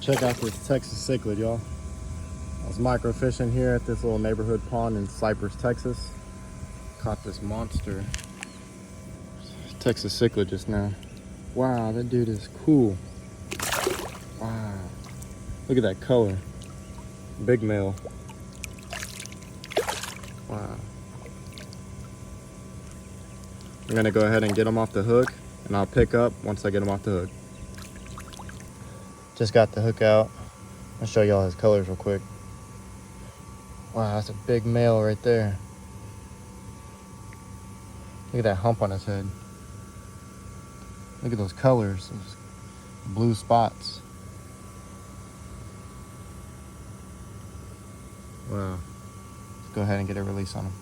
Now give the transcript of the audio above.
Check out this Texas cichlid, y'all. I was microfishing here at this little neighborhood pond in Cypress, Texas. Caught this monster Texas cichlid just now. Wow, that dude is cool. Wow, look at that color. Big male. Wow. I'm gonna go ahead and get him off the hook, and I'll pick up once I get him off the hook. Just got the hook out. I'll show y'all his colors real quick. Wow, that's a big male right there. Look at that hump on his head. Look at those colors, those blue spots. Wow. Let's go ahead and get a release on him.